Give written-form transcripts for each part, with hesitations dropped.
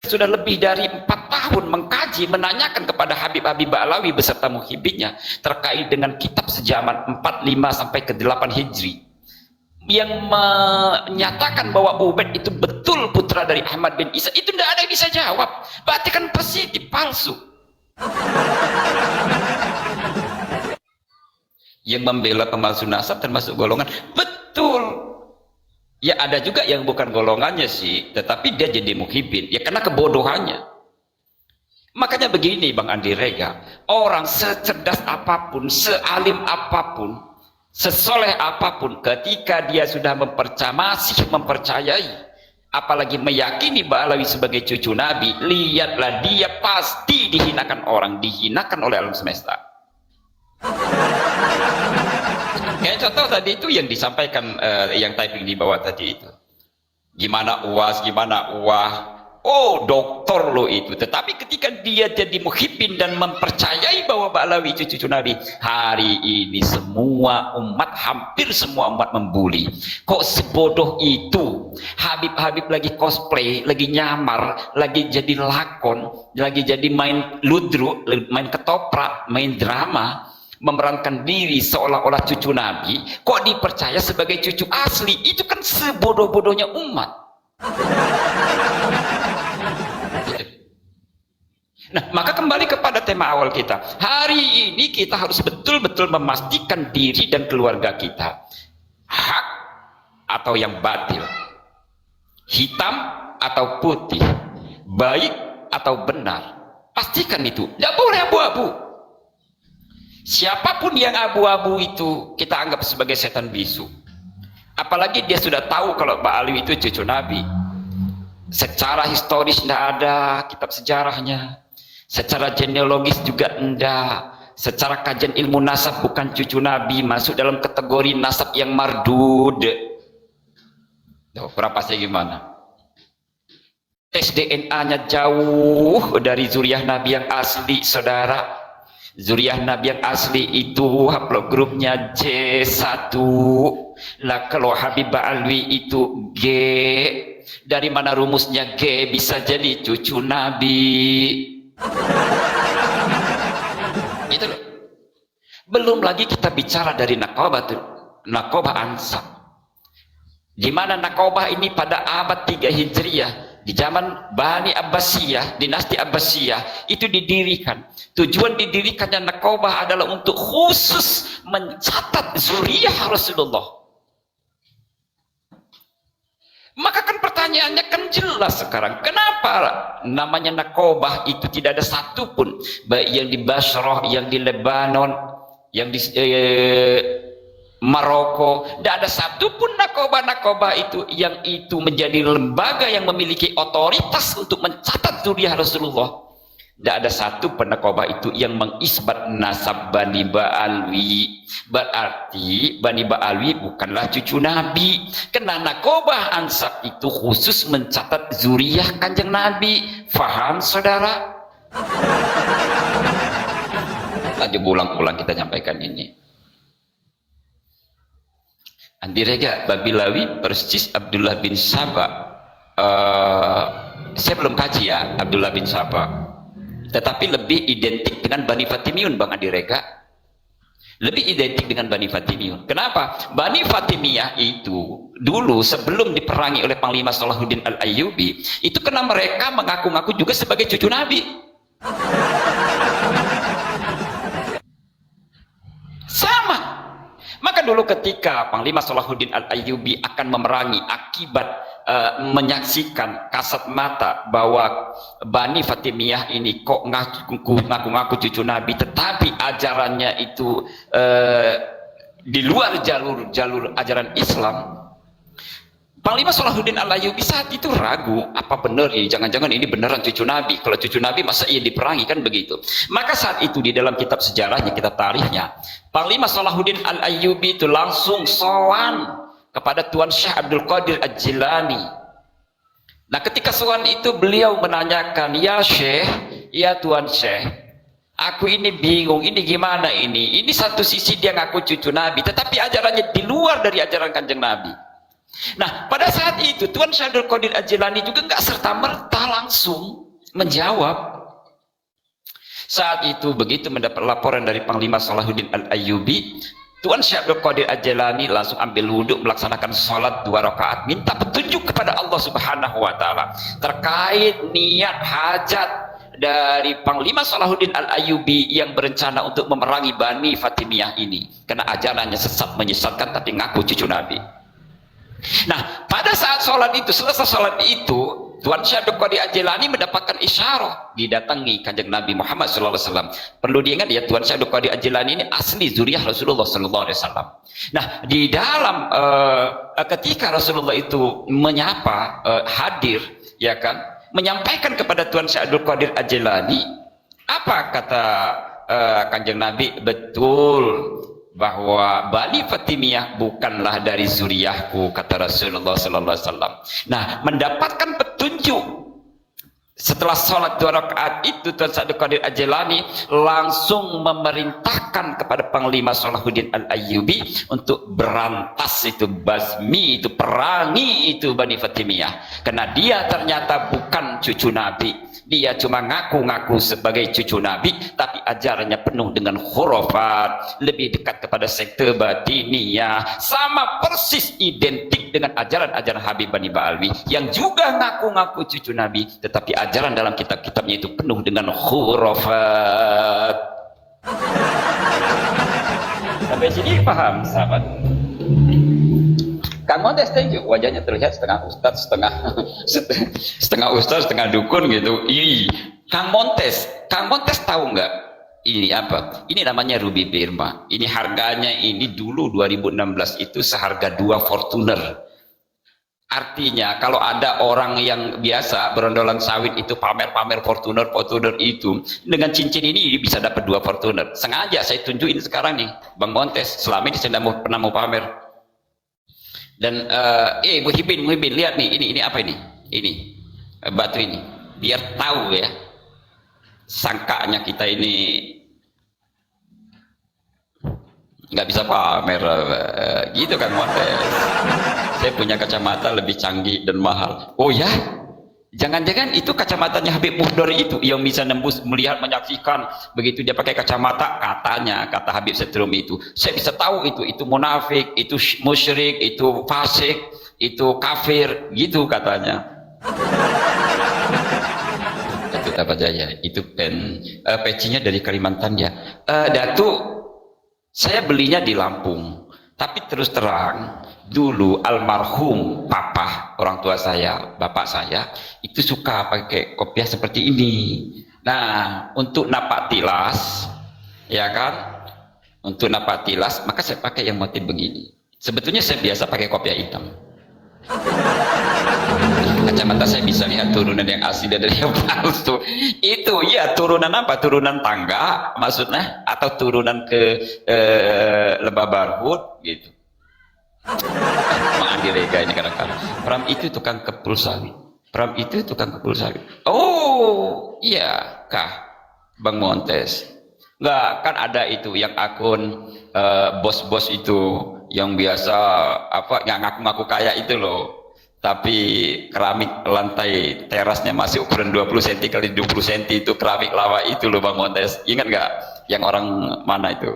sudah lebih dari 4 tahun mengkaji, menanyakan kepada Habib Ba'alawi beserta muhibinnya terkait dengan kitab sejaman 45 sampai ke 8 Hijri yang menyatakan bahwa Ubaid itu betul putra dari Ahmad bin Isa. Itu tidak ada yang bisa jawab. Berarti kan positif, palsu. Yang membela pemalsu nasab termasuk golongan, betul. Ya ada juga yang bukan golongannya sih, tetapi dia jadi muhibin. Ya karena kebodohannya. Makanya begini Bang Andi Rega, orang secerdas apapun, sealim apapun, sesoleh apapun, ketika dia sudah masih mempercayai, apalagi meyakini Ba'alawi sebagai cucu Nabi, lihatlah dia pasti dihinakan orang, dihinakan oleh alam semesta. Kayak contoh tadi itu yang disampaikan yang typing di bawah tadi itu, gimana uas, gimana oh dokter lo itu. Tetapi ketika dia jadi muhibbin dan mempercayai bahwa Ba'alawi itu cucu Nabi, hari ini semua umat, hampir semua umat membuli. Kok sebodoh itu? Habib-habib lagi cosplay, lagi nyamar, lagi jadi lakon, lagi jadi main ludruk, main ketoprak, main drama, memerankan diri seolah-olah cucu Nabi, kok dipercaya sebagai cucu asli. Itu kan sebodoh-bodohnya umat. Nah, maka kembali kepada tema awal kita. Hari ini kita harus betul-betul memastikan diri dan keluarga kita hak atau yang batil, hitam atau putih, baik atau benar. Pastikan itu, tidak boleh abu-abu. Siapapun yang abu-abu itu kita anggap sebagai setan bisu. Apalagi dia sudah tahu kalau Ba'alawi itu cucu Nabi. Secara historis tidak ada kitab sejarahnya, secara genealogis juga tidak, secara kajian ilmu nasab bukan cucu Nabi, masuk dalam kategori nasab yang mardud. Tuh, berapa sih gimana? Tes DNA-nya jauh dari zuriat Nabi yang asli, saudara. Zuriat Nabi yang asli itu haplogrupnya J1 lah. Kalau Habib Ba'alawi itu G, dari mana rumusnya G bisa jadi cucu Nabi? Itu loh. Belum lagi kita bicara dari Naqobah Ansab, di mana Naqobah ini pada abad 3 Hijriah, di zaman Bani Abbasiyah, dinasti Abbasiyah itu didirikan. Tujuan didirikannya Naqobah adalah untuk khusus mencatat zuriyah Rasulullah. Maka kan pertanyaannya kan jelas sekarang, kenapa namanya Naqobah itu tidak ada satupun, baik yang di Basrah, yang di Lebanon, yang di Maroko, tidak ada satupun Naqobah itu yang itu menjadi lembaga yang memiliki otoritas untuk mencatat zuriyah Rasulullah. Tidak ada satu Naqobah itu yang mengisbat nasab Bani Ba'alawi. Berarti Bani Ba'alawi bukanlah cucu Nabi. Karena Naqobah Ansab itu khusus mencatat zuriyah Kanjeng Nabi. Faham saudara? Aja ulang-ulang kita nyampaikan ini. Andi Rega, Babilawi persis Abdullah bin Saba. Saya belum kaji ya Abdullah bin Saba, tetapi lebih identik dengan Bani Fatimiyun Bang Andi Rega. Lebih identik dengan Bani Fatimiyun. Kenapa? Bani Fatimiyah itu dulu sebelum diperangi oleh Panglima Salahuddin Al-Ayyubi, itu karena mereka mengaku-ngaku juga sebagai cucu Nabi. Sama. Maka dulu ketika Panglima Salahuddin Al-Ayyubi akan memerangi akibat menyaksikan kasat mata bahwa Bani Fatimiyah ini kok ngaku-ngaku cucu Nabi, tetapi ajarannya itu di luar jalur ajaran Islam. Panglima Salahuddin Al-Ayyubi saat itu ragu, apa benar ini, jangan-jangan ini beneran cucu Nabi. Kalau cucu Nabi masa ia diperangi, kan begitu. Maka saat itu di dalam kitab sejarahnya, kitab tarikhnya, Panglima Salahuddin Al-Ayyubi itu langsung sowan kepada Tuan Syekh Abdul Qadir Al-Jilani. Nah, ketika sowan itu beliau menanyakan, "Ya Syekh, ya Tuan Syekh, aku ini bingung, ini gimana ini? Ini satu sisi dia ngaku cucu Nabi, tetapi ajarannya di luar dari ajaran Kanjeng Nabi. Nah, pada saat itu Tuan Syekh Abdul Qadir Al-Jilani juga nggak serta-merta langsung menjawab. Saat itu begitu mendapat laporan dari Panglima Salahuddin Al-Ayyubi, Tuan Syekh Abdul Qadir Al-Jilani langsung ambil wudhu, melaksanakan sholat 2 rakaat, minta petunjuk kepada Allah Subhanahu wa Ta'ala terkait niat hajat dari Panglima Salahuddin Al-Ayyubi yang berencana untuk memerangi Bani Fatimiyah ini, karena ajarannya sesat menyesatkan tapi ngaku cucu Nabi. Nah, pada saat sholat itu, selesai sholat itu, Tuan Syekh Abdul Qadir Al-Jilani mendapatkan isyarat, didatangi Kanjeng Nabi Muhammad SAW. Perlu diingat ya, Tuan Syekh Abdul Qadir Al-Jilani ini asli zuriyah Rasulullah SAW. Nah, di dalam ketika Rasulullah itu menyapa, hadir, ya kan, menyampaikan kepada Tuan Syekh Abdul Qadir Al-Jilani, apa kata Kanjeng Nabi? Betul bahwa Bani Fatimiyah bukanlah dari zuriyahku, kata Rasulullah sallallahu alaihi wasallam. Nah, mendapatkan petunjuk setelah sholat 2 rakaat itu, Tuan Syekh Abdul Qadir Al-Jilani langsung memerintahkan kepada Panglima Salahuddin Al-Ayyubi untuk berantas itu, basmi itu, perangi itu Bani Fatimiyah, karena dia ternyata bukan cucu Nabi. Dia cuma ngaku-ngaku sebagai cucu Nabi, tapi ajarannya penuh dengan khurafat, lebih dekat kepada sekte batiniyah, sama persis identik dengan ajaran-ajaran Habib Bani Ba'alwi yang juga ngaku-ngaku cucu Nabi, tetapi ajaran dalam kitab-kitabnya itu penuh dengan khurafat. Sampai sini paham, sahabat? Kang Montes thank you. Wajahnya terlihat setengah ustaz, setengah ustaz, setengah dukun gitu. Ih, Kang Montes tahu nggak ini apa? Ini namanya Ruby Birma. Ini harganya ini dulu 2016 itu seharga 2 Fortuner. Artinya kalau ada orang yang biasa berondolan sawit itu pamer-pamer Fortuner itu, dengan cincin ini bisa dapat 2 Fortuner. Sengaja saya tunjukin sekarang nih, Bang Montes. Selama ini saya tidak pernah mau pamer. Dan Muhibin lihat nih, ini apa ini? Ini batu ini, biar tahu ya, sangkanya kita ini nggak bisa pamer gitu kan Montes. Saya punya kacamata lebih canggih dan mahal. Oh ya, jangan-jangan itu kacamatanya Habib Muhdar itu yang bisa nembus, melihat, menyaksikan. Begitu dia pakai kacamata, katanya, kata Habib Setrum itu, saya bisa tahu itu munafik, itu musyrik, itu fasik, itu kafir, gitu katanya. Itu apa Jaya, itu pecinya dari Kalimantan ya. Datuk, saya belinya di Lampung, tapi terus terang, dulu almarhum papa, orang tua saya, bapak saya, itu suka pakai kopiah seperti ini. Nah, untuk napak tilas, ya kan, untuk napak tilas, maka saya pakai yang motif begini. Sebetulnya saya biasa pakai kopiah hitam. Kacamata saya bisa lihat turunan yang asli dan dari yang palsu. Itu ya turunan apa? Turunan tangga maksudnya, atau turunan ke Lebah Barhut gitu. Maaf direga ini kadang-kadang. Pram itu tukang kepul sawit. Oh iya kah Bang Montes? Enggak, kan ada itu yang akun bos-bos itu yang biasa apa, yang ngaku-ngaku kaya itu loh, tapi keramik lantai terasnya masih ukuran 20 cm kali 20 cm, itu keramik lava itu loh Bang Montes. Ingat nggak yang orang mana itu?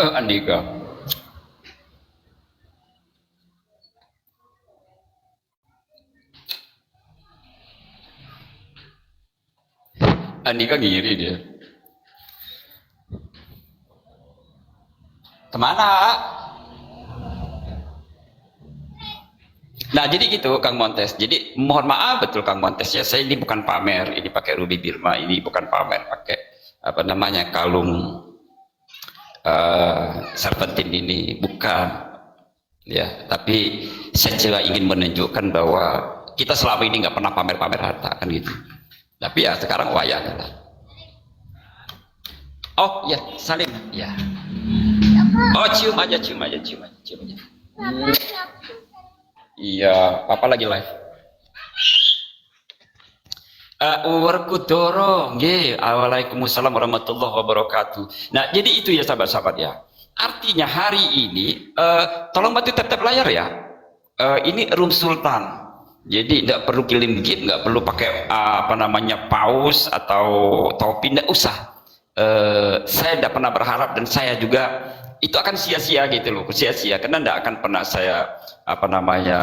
Andika. Andika ngiri dia. Kemana? Nah jadi gitu Kang Montes. Jadi mohon maaf betul Kang Montes ya, saya ini bukan pamer, ini pakai Ruby Birma, ini bukan pamer pakai apa namanya kalung serpentin ini, bukan ya, tapi saya cuma ingin menunjukkan bahwa kita selama ini nggak pernah pamer-pamer harta kan gitu, tapi ya sekarang wayahnya lah. Oh ya salim ya, oh cium aja. Iya, papa lagi live. Warkudoro, waalaikumsalam warahmatullahi wabarakatuh. Nah, jadi itu ya sahabat-sahabat ya. Artinya hari ini, tolong bantu tap-tap layar ya. Ini room sultan. Jadi tidak perlu kirim gift, nggak perlu pakai apa namanya pause atau topi, tidak usah. Saya tidak pernah berharap dan saya juga itu akan sia-sia gitu loh, sia-sia karena tidak akan pernah saya apa namanya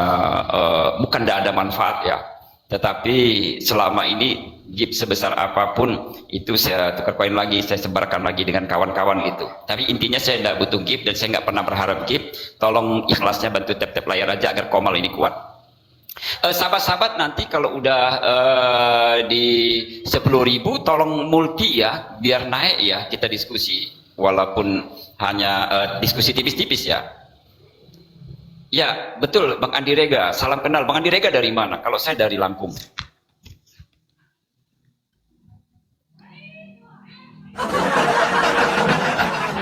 bukan tidak ada manfaat ya. Tetapi selama ini gift sebesar apapun itu saya tukar koin lagi, saya sebarkan lagi dengan kawan-kawan gitu. Tapi intinya saya tidak butuh gift dan saya nggak pernah berharap gift. Tolong ikhlasnya bantu tap-tap layar aja agar Komal ini kuat. Sahabat-sahabat nanti kalau udah di 10.000 tolong multi ya biar naik ya kita diskusi walaupun hanya diskusi tipis-tipis ya. Ya betul Bang Andi Rega, salam kenal. Bang Andi Rega dari mana? Kalau saya dari Lampung.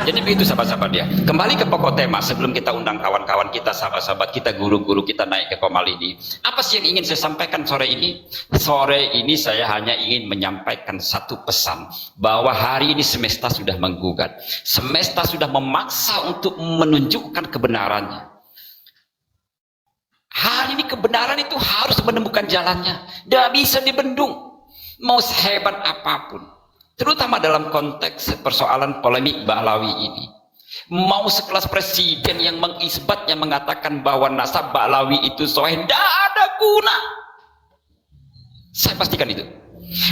Jadi begitu sahabat-sahabat ya. Kembali ke pokok tema sebelum kita undang kawan-kawan kita, sahabat-sahabat kita, guru-guru kita naik ke Komal ini. Apa sih yang ingin saya sampaikan sore ini? Sore ini saya hanya ingin menyampaikan satu pesan bahwa hari ini semesta sudah menggugat. Semesta sudah memaksa untuk menunjukkan kebenarannya. Hari ini kebenaran itu harus menemukan jalannya. Tidak bisa dibendung. Mau sehebat apapun. Terutama dalam konteks persoalan polemik Ba'alawi ini. Mau sekelas presiden yang mengisbatnya mengatakan bahwa nasab Ba'alawi itu sahih, tidak ada guna. Saya pastikan itu.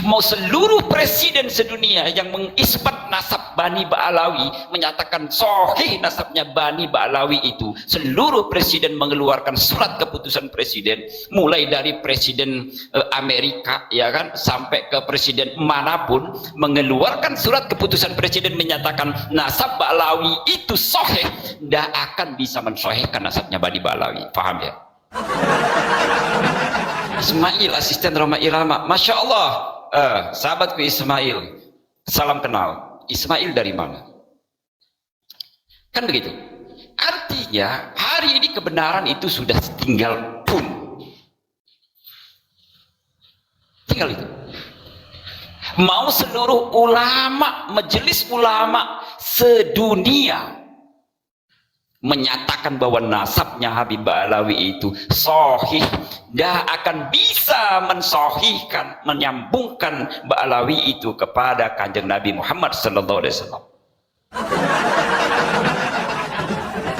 Mau seluruh presiden sedunia yang mengisbat nasab Bani Ba'alawi menyatakan sahih nasabnya Bani Ba'alawi itu, seluruh presiden mengeluarkan surat keputusan presiden, mulai dari presiden Amerika ya kan sampai ke presiden manapun mengeluarkan surat keputusan presiden menyatakan nasab Ba'alawi itu sahih, tidak akan bisa mensahihkan nasabnya Bani Ba'alawi. Paham ya? Ismail asisten Roma Irama, Masya Allah. Sahabatku Ismail, salam kenal. Ismail dari mana? Kan begitu. Artinya hari ini kebenaran itu sudah tinggal pun. Tinggal itu. Mau seluruh ulama, majelis ulama sedunia menyatakan bahwa nasabnya Habib Ba'alawi itu sahih, dah akan bisa mensahihkan, menyambungkan Ba'alawi itu kepada Kanjeng Nabi Muhammad sallallahu alaihi wasallam.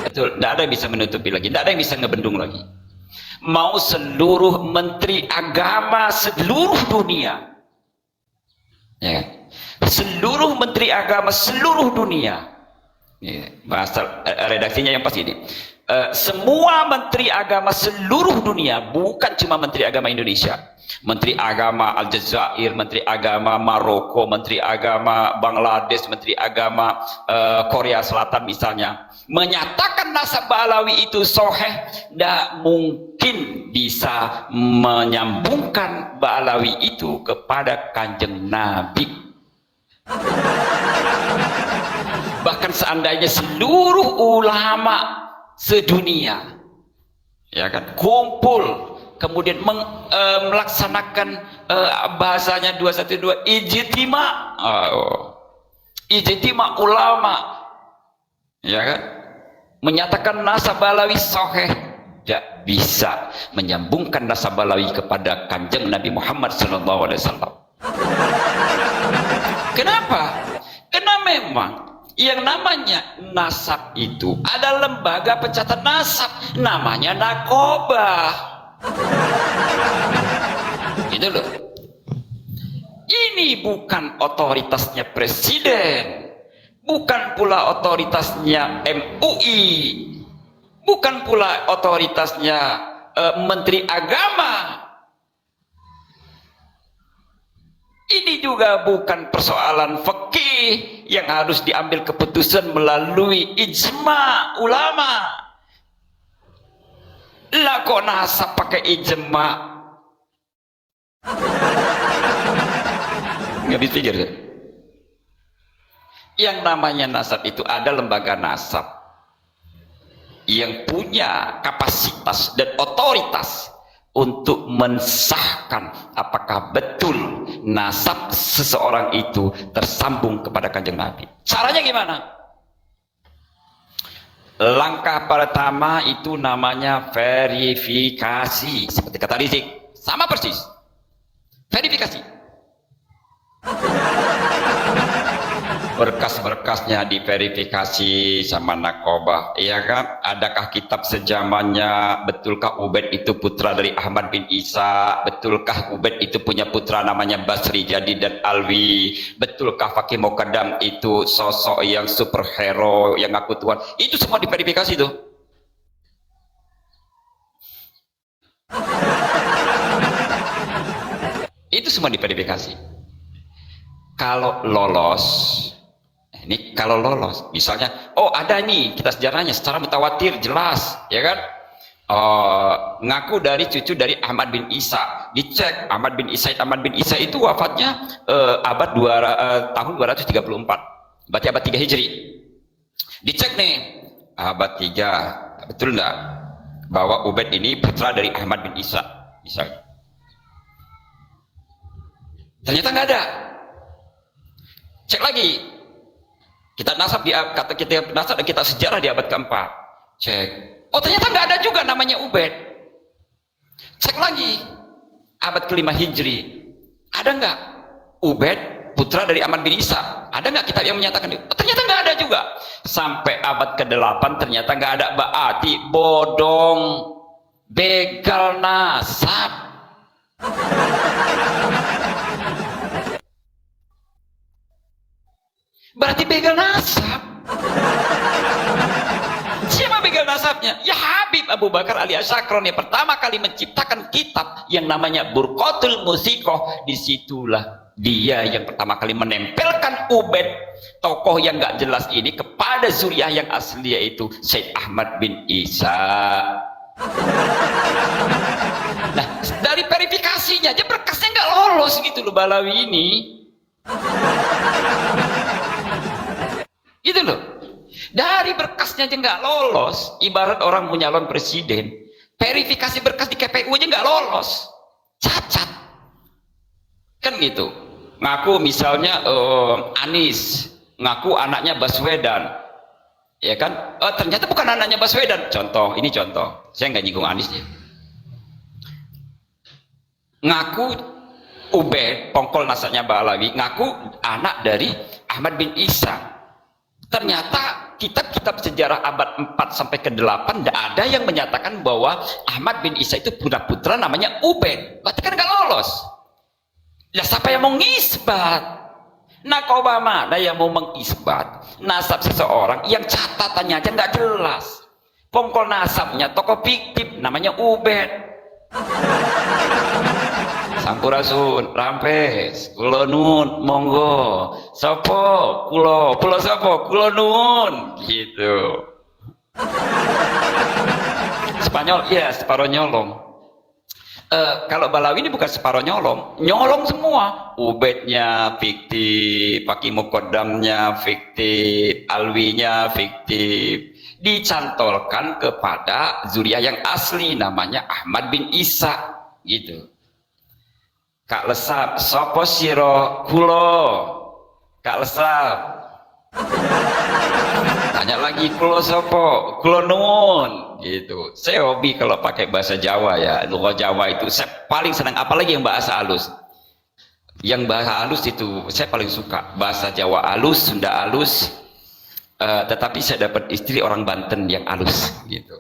Betul, tidak ada yang bisa menutupi lagi, tidak ada yang bisa ngebendung lagi. Mau seluruh menteri agama seluruh dunia, ya kan? Seluruh menteri agama seluruh dunia. Bahasa redaksinya yang pas ini. Semua menteri agama seluruh dunia, bukan cuma menteri agama Indonesia, menteri agama Aljazair, menteri agama Maroko, menteri agama Bangladesh, menteri agama Korea Selatan misalnya, menyatakan nasab Ba'alawi itu sahih, tidak mungkin bisa menyambungkan Ba'alawi itu kepada Kanjeng Nabi. Bahkan seandainya seluruh ulama sedunia ya kan kumpul kemudian melaksanakan bahasanya 212 ijtima, ijtima ulama ya kan menyatakan nasab Ba'alawi sahih, tidak bisa menyambungkan nasab Ba'alawi kepada Kanjeng Nabi Muhammad sallallahu alaihi wasallam. Kenapa? Karena memang yang namanya nasab itu ada lembaga pencatat nasab namanya Nakobah. Gitu loh. Ini bukan otoritasnya presiden, bukan pula otoritasnya MUI, bukan pula otoritasnya menteri agama. Ini juga bukan persoalan fikih yang harus diambil keputusan melalui ijma ulama. Lah kok nasab pakai ijma? Nggak dipikir ya? Yang namanya nasab itu ada lembaga nasab yang punya kapasitas dan otoritas untuk mensahkan apakah betul nasab seseorang itu tersambung kepada Kanjeng Nabi. Caranya gimana? Langkah pertama itu namanya verifikasi. Seperti kata Rizik, sama persis. Verifikasi. Berkas-berkasnya diverifikasi sama Nakobah, iya kan? Adakah kitab sejamannya? Betulkah Ubaid itu putra dari Ahmad bin Isa? Betulkah Ubaid itu punya putra namanya Basri Jadi dan Alwi? Betulkah Fakih Muqaddam itu sosok yang superhero yang ngaku Tuhan? Itu semua diverifikasi tuh. Itu semua diverifikasi. Kalau lolos, ini kalau lolos, misalnya, oh ada nih kita sejarahnya secara mutawatir jelas, ya kan? Ngaku dari cucu dari Ahmad bin Isa, dicek Ahmad bin Isa itu wafatnya tahun 234, berarti abad 3 Hijri. Dicek nih abad 3, betul enggak bahwa Ubaid ini putra dari Ahmad bin Isa, misalnya. Ternyata nggak ada. Cek lagi, kita nasab dan kita sejarah di abad keempat. Cek, oh ternyata nggak ada juga namanya Ubaid. Cek lagi, abad kelima Hijri, ada nggak Ubaid putra dari Ahmad bin Isa? Ada nggak kitab yang menyatakan itu? Oh, ternyata nggak ada juga. Sampai abad ke-8 ternyata nggak ada. Berarti bodong, begal nasab. Berarti begal nasab. Siapa begal nasabnya? Ya Habib Abu Bakar alias Syakron yang pertama kali menciptakan kitab yang namanya Burqatul Musikoh. Disitulah dia yang pertama kali menempelkan Ubaid, tokoh yang gak jelas ini, kepada zuriyah yang asli, yaitu Syed Ahmad bin Isa. Nah, dari verifikasinya aja berkasnya gak lolos gitu loh Balawi ini. Gitu loh, dari berkasnya aja nggak lolos. Ibarat orang mau nyalon presiden, verifikasi berkas di KPU aja nggak lolos, cacat kan gitu. Ngaku misalnya Anies ngaku anaknya Baswedan, ya kan? Ternyata bukan anaknya Baswedan. Contoh, saya nggak nyinggung Anies ya. Ngaku Ubaid, pongkol nasabnya Balawi, ngaku anak dari Ahmad bin Isa. Ternyata kitab-kitab sejarah abad 4 sampai ke-8 tidak ada yang menyatakan bahwa Ahmad bin Isa itu putra namanya Ubaid. Berarti kan nggak lolos. Ya siapa yang mau ngisbat? Nakobah mana yang mau mengisbat nasab seseorang yang catatannya aja nggak jelas? Pongkol nasabnya tokoh fiktif namanya Ubaid. Sampurasun, rampes, kulo nun, monggo, sopo, pulo sopo, kulo nun, gitu. Spanyol, iya, separuh nyolong. Kalau Balawi ini bukan separuh nyolong semua. Ubaidnya fiktif, Fakih Muqaddamnya fiktif, Alwinya fiktif. Dicantolkan kepada zuriyah yang asli, namanya Ahmad bin Isa, gitu. Kak Lesap, sopo siro kulo, Kak Lesap. Tanya lagi, kulo sopo, kulo nun, gitu. Saya hobi kalau pakai bahasa Jawa ya, lughah Jawa itu saya paling senang, apalagi yang bahasa halus. Yang bahasa halus itu saya paling suka, bahasa Jawa halus, Sunda halus. Tetapi saya dapat istri orang Banten yang halus, gitu.